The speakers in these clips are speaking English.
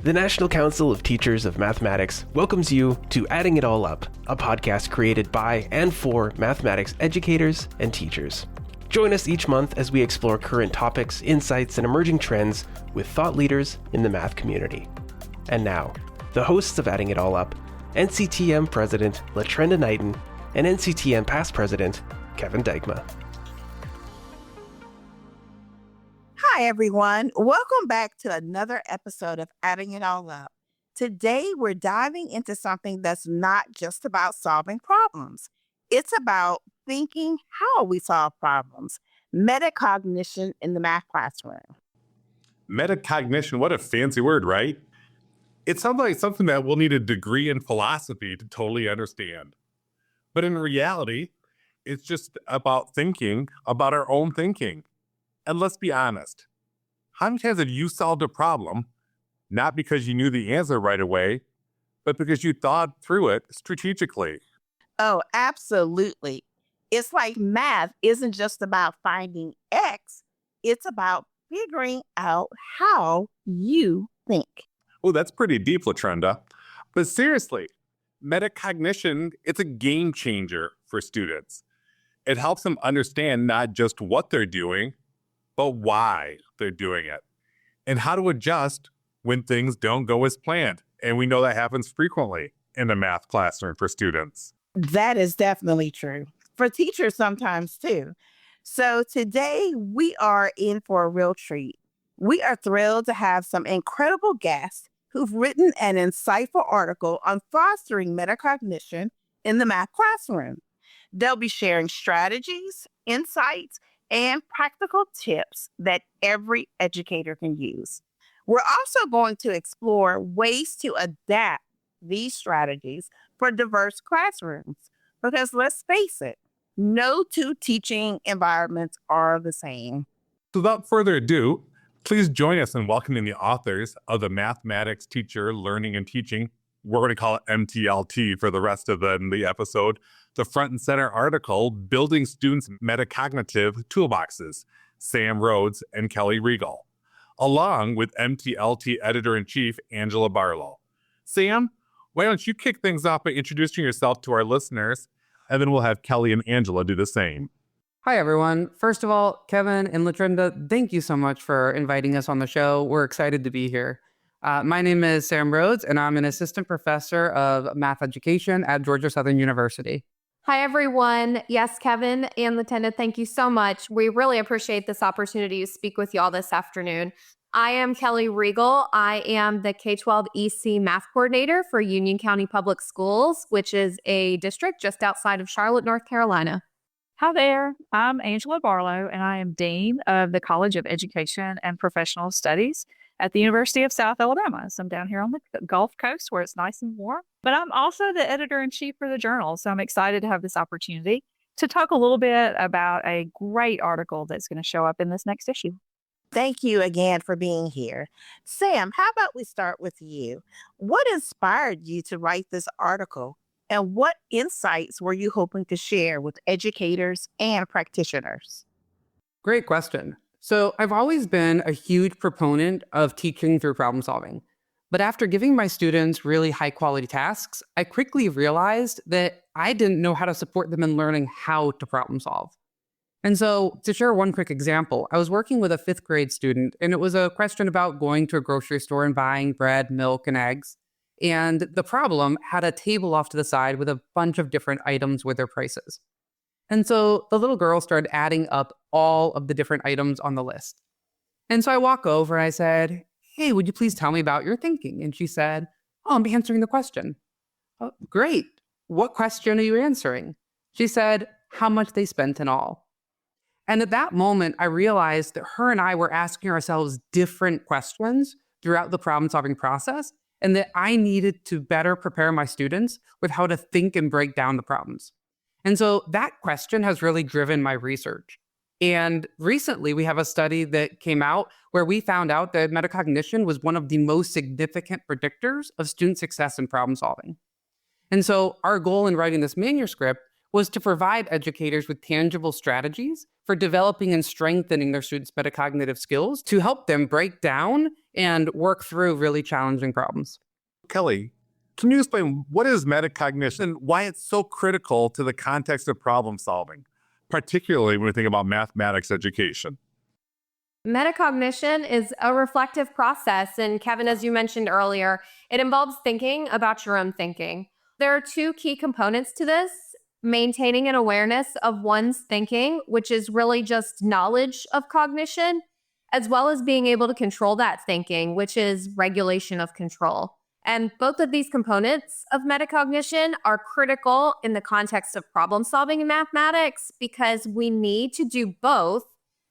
The National Council of Teachers of Mathematics welcomes you to Adding It All Up, a podcast created by and for mathematics educators and teachers. Join us each month as we explore current topics, insights, and emerging trends with thought leaders in the math community. And now, the hosts of Adding It All Up, NCTM President LaTrenda Knighton and NCTM Past President Kevin Dykma. Hi, everyone. Welcome back to another episode of Adding It All Up. Today, we're diving into something that's not just about solving problems. It's about thinking how we solve problems. Metacognition in the math classroom. Metacognition, what a fancy word, right? It sounds like something that we'll need a degree in philosophy to totally understand. But in reality, it's just about thinking about our own thinking. And let's be honest, how many times have you solved a problem, not because you knew the answer right away, but because you thought through it strategically? Oh, absolutely. It's like math isn't just about finding X, it's about figuring out how you think. Oh, that's pretty deep, LaTrenda. But seriously, metacognition, it's a game changer for students. It helps them understand not just what they're doing, but why they're doing it, and how to adjust when things don't go as planned. And we know that happens frequently in the math classroom for students. That is definitely true. For teachers sometimes too. So today we are in for a real treat. We are thrilled to have some incredible guests who've written an insightful article on fostering metacognition in the math classroom. They'll be sharing strategies, insights, and practical tips that every educator can use. We're also going to explore ways to adapt these strategies for diverse classrooms, because let's face it, no two teaching environments are the same. So without further ado, please join us in welcoming the authors of the Mathematics Teacher Learning and Teaching, we're going to call it MTLT for the rest of the episode, the front and center article, Building Students' Metacognitive Toolboxes, Sam Rhodes and Kelly Reigle, along with MTLT Editor-in-Chief, Angela Barlow. Sam, why don't you kick things off by introducing yourself to our listeners, and then we'll have Kelly and Angela do the same. Hi, everyone. First of all, Kevin and LaTrenda, thank you so much for inviting us on the show. We're excited to be here. My name is Sam Rhodes, and I'm an assistant professor of math education at Georgia Southern University. Hi, everyone. Yes, Kevin and LaTrenda, thank you so much. We really appreciate this opportunity to speak with you all this afternoon. I am Kelly Reigle. I am the K-12 EC math coordinator for Union County Public Schools, which is a district just outside of Charlotte, North Carolina. Hi there, I'm Angela Barlow, and I am Dean of the College of Education and Professional Studies at the University of South Alabama. So I'm down here on the Gulf Coast where it's nice and warm. But I'm also the editor-in-chief for the journal, so I'm excited to have this opportunity to talk a little bit about a great article that's going to show up in this next issue. Thank you again for being here. Sam, how about we start with you? What inspired you to write this article? And what insights were you hoping to share with educators and practitioners? Great question. So I've always been a huge proponent of teaching through problem solving. But after giving my students really high quality tasks, I quickly realized that I didn't know how to support them in learning how to problem solve. And so to share one quick example, I was working with a 5th grade student, and it was a question about going to a grocery store and buying bread, milk, and eggs. And the problem had a table off to the side with a bunch of different items with their prices. And so the little girl started adding up all of the different items on the list. And so I walk over and I said, "Hey, would you please tell me about your thinking?" And she said, "Oh, I'm answering the question." "Oh, great. What question are you answering?" She said, "How much they spent in all." And at that moment, I realized that her and I were asking ourselves different questions throughout the problem-solving process, and that I needed to better prepare my students with how to think and break down the problems. And so that question has really driven my research. And recently, we have a study that came out where we found out that metacognition was one of the most significant predictors of student success in problem solving. And so our goal in writing this manuscript was to provide educators with tangible strategies for developing and strengthening their students' metacognitive skills to help them break down and work through really challenging problems. Kelly, can you explain what is metacognition and why it's so critical to the context of problem solving, particularly when we think about mathematics education? Metacognition is a reflective process. And Kevin, as you mentioned earlier, it involves thinking about your own thinking. There are two key components to this: maintaining an awareness of one's thinking, which is really just knowledge of cognition, as well as being able to control that thinking, which is regulation of control. And both of these components of metacognition are critical in the context of problem solving in mathematics, because we need to do both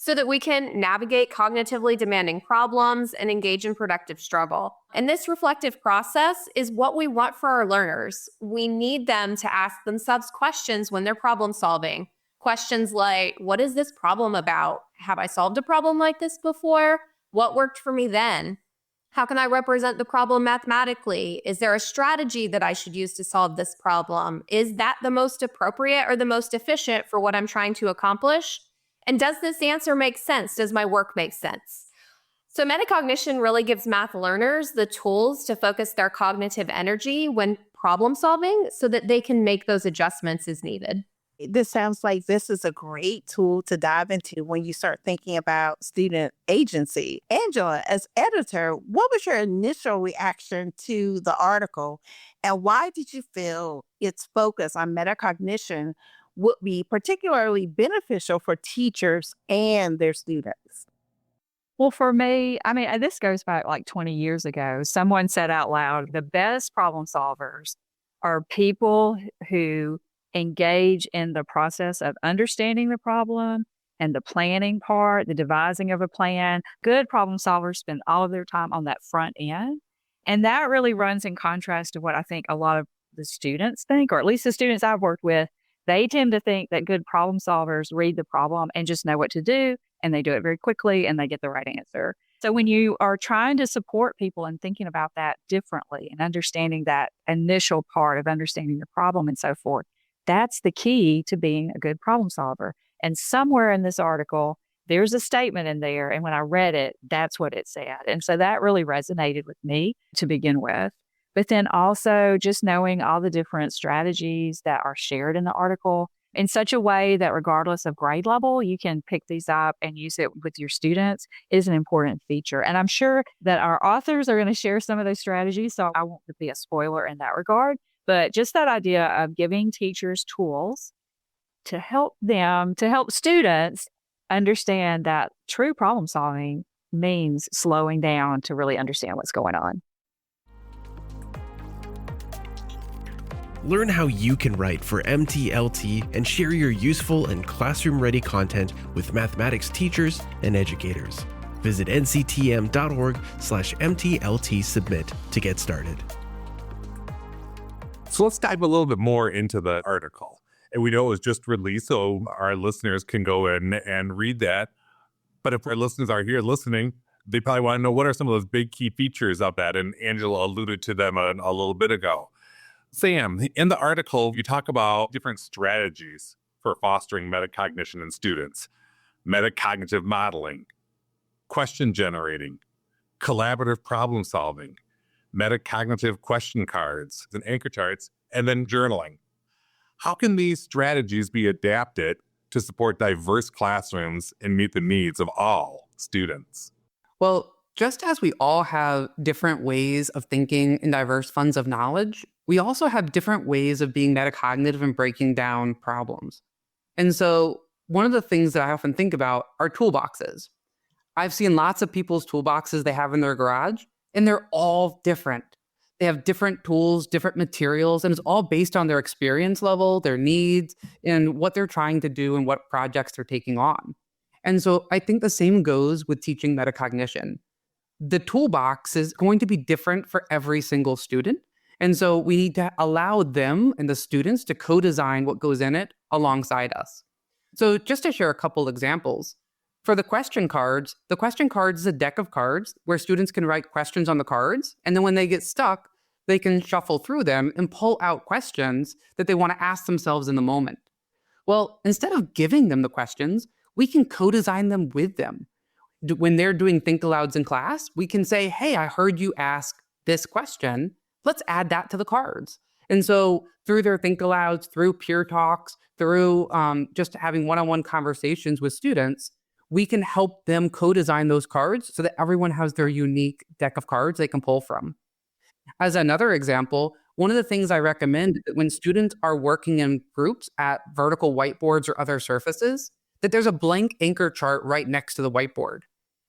so that we can navigate cognitively demanding problems and engage in productive struggle. And this reflective process is what we want for our learners. We need them to ask themselves questions when they're problem solving. Questions like, what is this problem about? Have I solved a problem like this before? What worked for me then? How can I represent the problem mathematically? Is there a strategy that I should use to solve this problem? Is that the most appropriate or the most efficient for what I'm trying to accomplish? And does this answer make sense? Does my work make sense? So metacognition really gives math learners the tools to focus their cognitive energy when problem solving so that they can make those adjustments as needed. This sounds like this is a great tool to dive into when you start thinking about student agency. Angela, as editor, what was your initial reaction to the article, and why did you feel its focus on metacognition would be particularly beneficial for teachers and their students? Well, for me, this goes back like 20 years ago. Someone said out loud, the best problem solvers are people who engage in the process of understanding the problem and the planning part, the devising of a plan. Good problem solvers spend all of their time on that front end. And that really runs in contrast to what I think a lot of the students think, or at least the students I've worked with. They tend to think that good problem solvers read the problem and just know what to do, and they do it very quickly and they get the right answer. So when you are trying to support people and thinking about that differently and understanding that initial part of understanding the problem and so forth, that's the key to being a good problem solver. And somewhere in this article, there's a statement in there. And when I read it, that's what it said. And so that really resonated with me to begin with. But then also just knowing all the different strategies that are shared in the article in such a way that regardless of grade level, you can pick these up and use it with your students is an important feature. And I'm sure that our authors are going to share some of those strategies, so I won't be a spoiler in that regard. But just that idea of giving teachers tools to help students understand that true problem solving means slowing down to really understand what's going on. Learn how you can write for MTLT and share your useful and classroom-ready content with mathematics teachers and educators. Visit nctm.org/MTLT submit to get started. So let's dive a little bit more into the article. And we know it was just released, so our listeners can go in and read that. But if our listeners are here listening, they probably want to know what are some of those big key features of that. And Angela alluded to them a little bit ago. Sam, in the article, you talk about different strategies for fostering metacognition in students: metacognitive modeling, question generating, collaborative problem solving, metacognitive question cards and anchor charts, and then journaling. How can these strategies be adapted to support diverse classrooms and meet the needs of all students? Well, just as we all have different ways of thinking in diverse funds of knowledge, we also have different ways of being metacognitive and breaking down problems. And so one of the things that I often think about are toolboxes. I've seen lots of people's toolboxes they have in their garage, and they're all different. They have different tools, different materials, and it's all based on their experience level, their needs, and what they're trying to do and what projects they're taking on. And so I think the same goes with teaching metacognition. The toolbox is going to be different for every single student. And so we need to allow them and the students to co-design what goes in it alongside us. So just to share a couple examples, for the question cards is a deck of cards where students can write questions on the cards. And then when they get stuck, they can shuffle through them and pull out questions that they want to ask themselves in the moment. Well, instead of giving them the questions, we can co-design them with them. When they're doing think alouds in class, we can say, hey, I heard you ask this question. Let's add that to the cards. And so through their think alouds, through peer talks, through just having one-on-one conversations with students, we can help them co-design those cards so that everyone has their unique deck of cards they can pull from. As another example, one of the things I recommend is that when students are working in groups at vertical whiteboards or other surfaces, that there's a blank anchor chart right next to the whiteboard.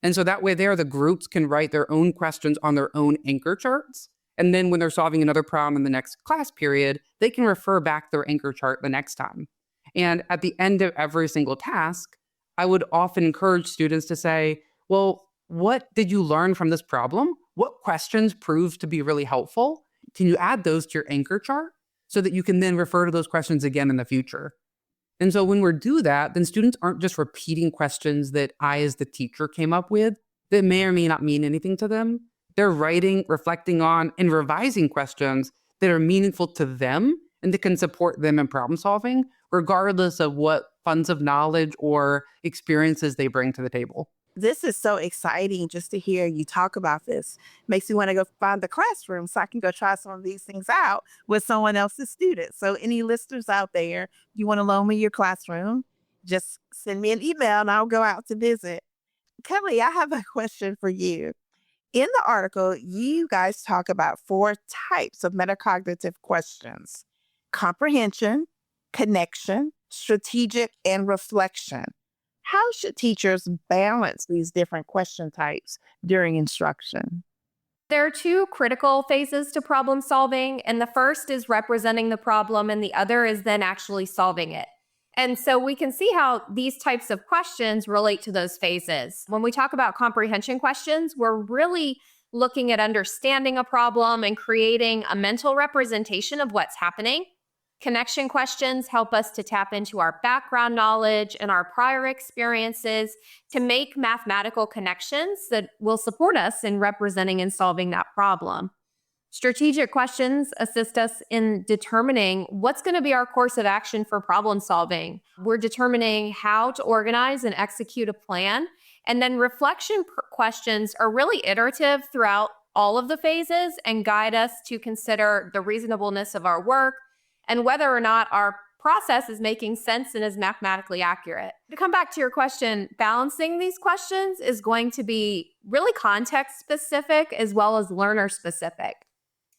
And so that way there, the groups can write their own questions on their own anchor charts. And then when they're solving another problem in the next class period, they can refer back to their anchor chart the next time. And at the end of every single task, I would often encourage students to say, well, what did you learn from this problem? What questions proved to be really helpful? Can you add those to your anchor chart so that you can then refer to those questions again in the future? And so when we do that, then students aren't just repeating questions that I, as the teacher, came up with that may or may not mean anything to them. They're writing, reflecting on, and revising questions that are meaningful to them and that can support them in problem solving, regardless of what funds of knowledge or experiences they bring to the table. This is so exciting just to hear you talk about this. Makes me want to go find the classroom so I can go try some of these things out with someone else's students. So any listeners out there, you want to loan me your classroom, just send me an email and I'll go out to visit. Kelly, I have a question for you. In the article, you guys talk about 4 types of metacognitive questions: comprehension, connection, strategic, and reflection. How should teachers balance these different question types during instruction? There are 2 critical phases to problem solving, and the first is representing the problem, and the other is then actually solving it. And so we can see how these types of questions relate to those phases. When we talk about comprehension questions, we're really looking at understanding a problem and creating a mental representation of what's happening. Connection questions help us to tap into our background knowledge and our prior experiences to make mathematical connections that will support us in representing and solving that problem. Strategic questions assist us in determining what's going to be our course of action for problem solving. We're determining how to organize and execute a plan. And then reflection questions are really iterative throughout all of the phases and guide us to consider the reasonableness of our work and whether or not our process is making sense and is mathematically accurate. To come back to your question, balancing these questions is going to be really context specific as well as learner specific.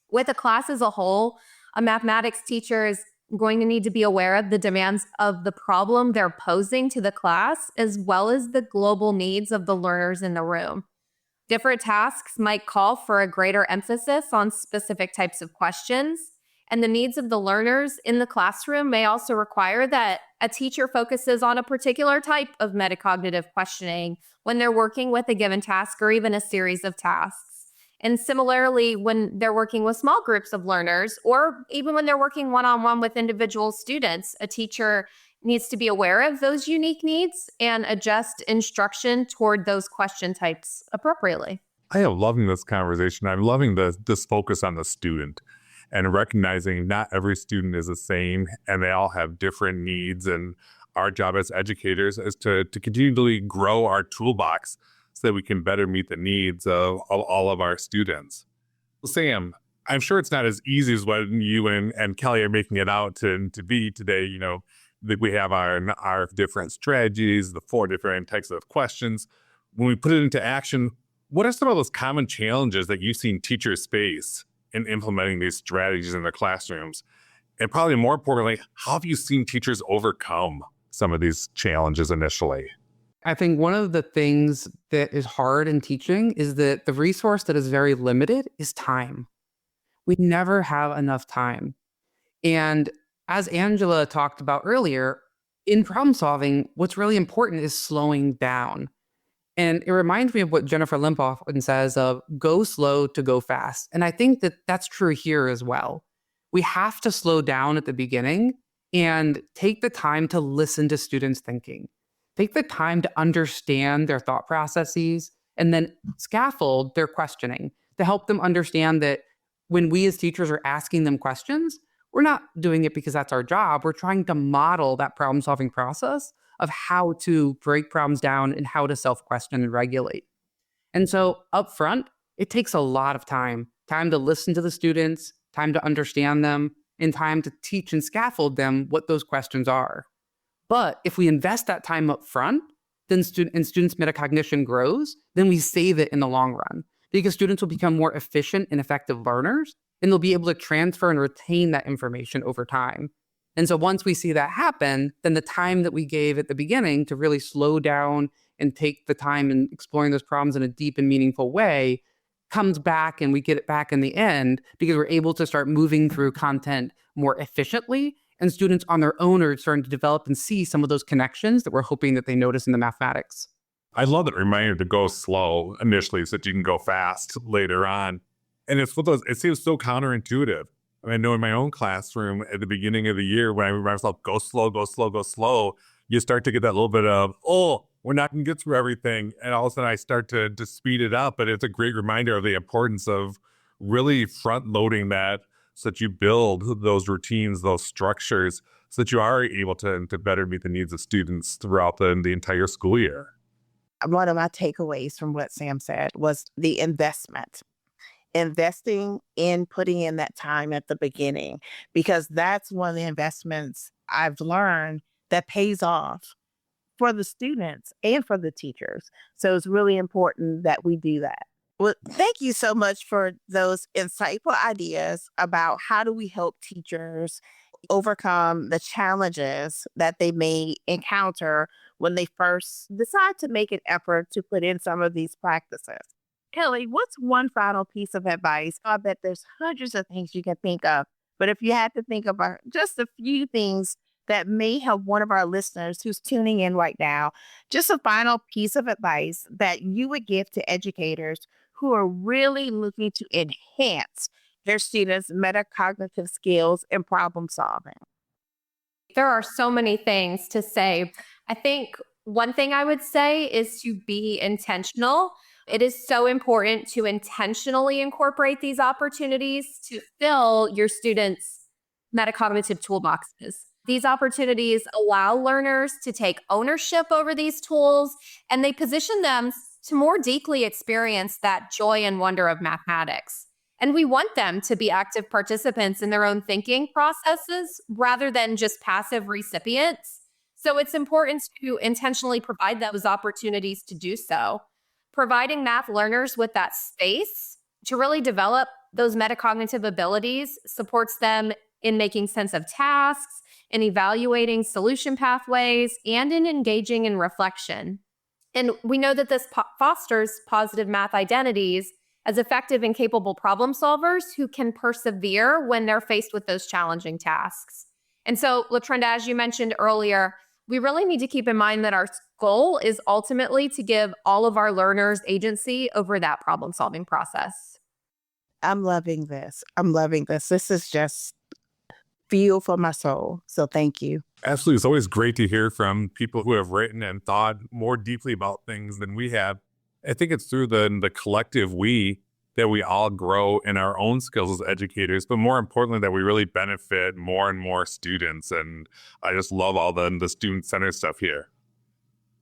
With a class as a whole, a mathematics teacher is going to need to be aware of the demands of the problem they're posing to the class, as well as the global needs of the learners in the room. Different tasks might call for a greater emphasis on specific types of questions, and the needs of the learners in the classroom may also require that a teacher focuses on a particular type of metacognitive questioning when they're working with a given task or even a series of tasks. And similarly, when they're working with small groups of learners, or even when they're working one-on-one with individual students, a teacher needs to be aware of those unique needs and adjust instruction toward those question types appropriately. I am loving this conversation. I'm loving this focus on the student and recognizing not every student is the same and they all have different needs. And our job as educators is to continually grow our toolbox so that we can better meet the needs of all of our students. Sam, I'm sure it's not as easy as what you and Kelly are making it out to be today. You know, that we have our different strategies, the 4 different types of questions. When we put it into action, what are some of those common challenges that you've seen teachers face in implementing these strategies in their classrooms? And probably more importantly, how have you seen teachers overcome some of these challenges initially? I think one of the things that is hard in teaching is that the resource that is very limited is time. We never have enough time. And as Angela talked about earlier, in problem solving, what's really important is slowing down. And it reminds me of what Jennifer Limp often says of go slow to go fast. And I think that that's true here as well. We have to slow down at the beginning and take the time to listen to students' thinking. Take the time to understand their thought processes and then scaffold their questioning to help them understand that when we as teachers are asking them questions, we're not doing it because that's our job. We're trying to model that problem-solving process of how to break problems down and how to self-question and regulate. And so up front, it takes a lot of time to listen to the students, time to understand them, and time to teach and scaffold them what those questions are. But if we invest that time up front, then students' metacognition grows, then we save it in the long run because students will become more efficient and effective learners, and they'll be able to transfer and retain that information over time. And so once we see that happen, then the time that we gave at the beginning to really slow down and take the time in exploring those problems in a deep and meaningful way comes back, and we get it back in the end because we're able to start moving through content more efficiently, and students on their own are starting to develop and see some of those connections that we're hoping that they notice in the mathematics. I love that reminder to go slow initially so that you can go fast later on. And it's what those, it seems so counterintuitive. I mean, I know in my own classroom at the beginning of the year, when I remind myself, go slow, go slow, go slow, you start to get that little bit of, oh, we're not going to get through everything. And all of a sudden I start to speed it up. But it's a great reminder of the importance of really front loading that so that you build those routines, those structures, so that you are able to better meet the needs of students throughout the entire school year. One of my takeaways from what Sam said was the investment. Investing in putting in that time at the beginning, because that's one of the investments I've learned that pays off for the students and for the teachers. So it's really important that we do that. Well, thank you so much for those insightful ideas about how do we help teachers overcome the challenges that they may encounter when they first decide to make an effort to put in some of these practices. Kelly, what's one final piece of advice? I bet there's hundreds of things you can think of, but if you had to think about just a few things that may help one of our listeners who's tuning in right now, just a final piece of advice that you would give to educators who are really looking to enhance their students' metacognitive skills and problem solving. There are so many things to say. I think one thing I would say is to be intentional. It is so important to intentionally incorporate these opportunities to fill your students' metacognitive toolboxes. These opportunities allow learners to take ownership over these tools, and they position them to more deeply experience that joy and wonder of mathematics. And we want them to be active participants in their own thinking processes rather than just passive recipients. So it's important to intentionally provide those opportunities to do so. Providing math learners with that space to really develop those metacognitive abilities supports them in making sense of tasks, in evaluating solution pathways, and in engaging in reflection. And we know that this fosters positive math identities as effective and capable problem solvers who can persevere when they're faced with those challenging tasks. And so, LaTrenda, as you mentioned earlier, we really need to keep in mind that our goal is ultimately to give all of our learners agency over that problem-solving process. I'm loving this. This is just fuel for my soul. So thank you. Absolutely. It's always great to hear from people who have written and thought more deeply about things than we have. I think it's through the collective we that we all grow in our own skills as educators, but more importantly, that we really benefit more and more students. And I just love all the student-centered stuff here.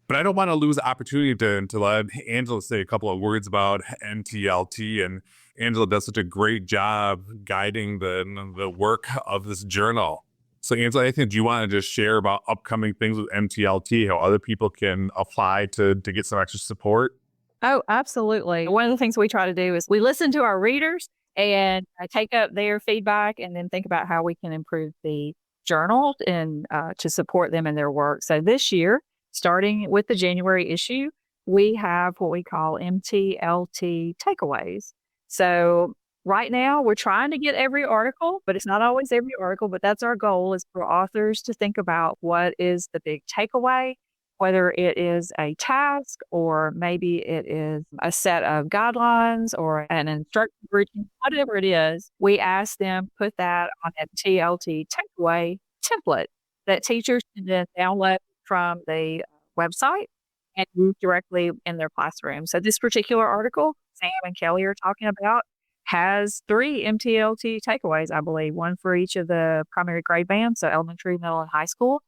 But I don't want to lose the opportunity to let Angela say a couple of words about MTLT. And Angela does such a great job guiding the work of this journal. So Angela, I think, do you want to just share about upcoming things with MTLT, how other people can apply to get some extra support? Oh, absolutely. One of the things we try to do is we listen to our readers and take up their feedback and then think about how we can improve the journal and to support them in their work. So this year, starting with the January issue, we have what we call MTLT takeaways. So right now, we're trying to get every article, but it's not always every article, but that's our goal, is for authors to think about what is the big takeaway, whether it is a task or maybe it is a set of guidelines or an instruction routine, whatever it is. We ask them put that on a TLT takeaway template that teachers can then download from the website and use directly in their classroom. So this particular article Sam and Kelly are talking about has 3 MTLT takeaways, I believe, one for each of the primary grade bands, so elementary, middle, and high school.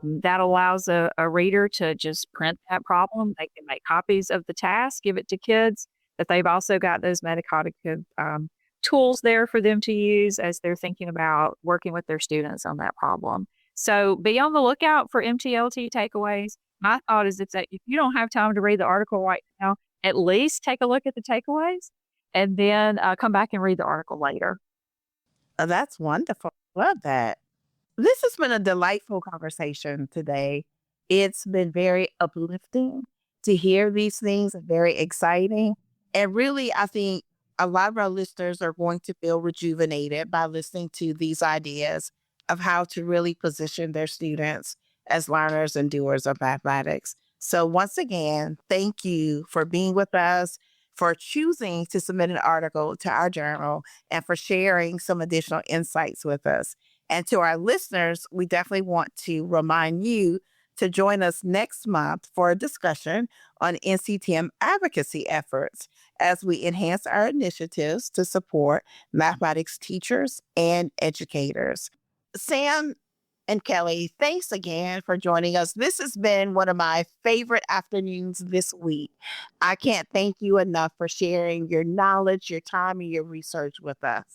That allows a reader to just print that problem. They can make copies of the task, give it to kids, but they've also got those metacognitive tools there for them to use as they're thinking about working with their students on that problem. So be on the lookout for MTLT takeaways. My thought is if you don't have time to read the article right now, at least take a look at the takeaways and then come back and read the article later. Oh, that's wonderful. Love that. This has been a delightful conversation today. It's been very uplifting to hear these things, and very exciting. And really, I think a lot of our listeners are going to feel rejuvenated by listening to these ideas of how to really position their students as learners and doers of mathematics. So once again, thank you for being with us, for choosing to submit an article to our journal, and for sharing some additional insights with us. And to our listeners, we definitely want to remind you to join us next month for a discussion on NCTM advocacy efforts as we enhance our initiatives to support mathematics teachers and educators. Sam and Kelly, thanks again for joining us. This has been one of my favorite afternoons this week. I can't thank you enough for sharing your knowledge, your time, and your research with us.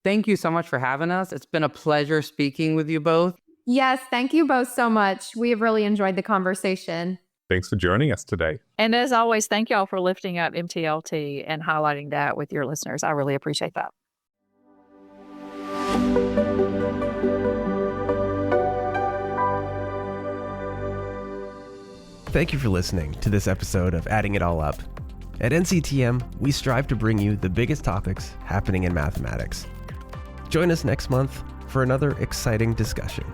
Thank you so much for having us. It's been a pleasure speaking with you both. Yes, thank you both so much. We have really enjoyed the conversation. Thanks for joining us today. And as always, thank y'all for lifting up MTLT and highlighting that with your listeners. I really appreciate that. Thank you for listening to this episode of Adding It All Up. At NCTM, we strive to bring you the biggest topics happening in mathematics. Join us next month for another exciting discussion.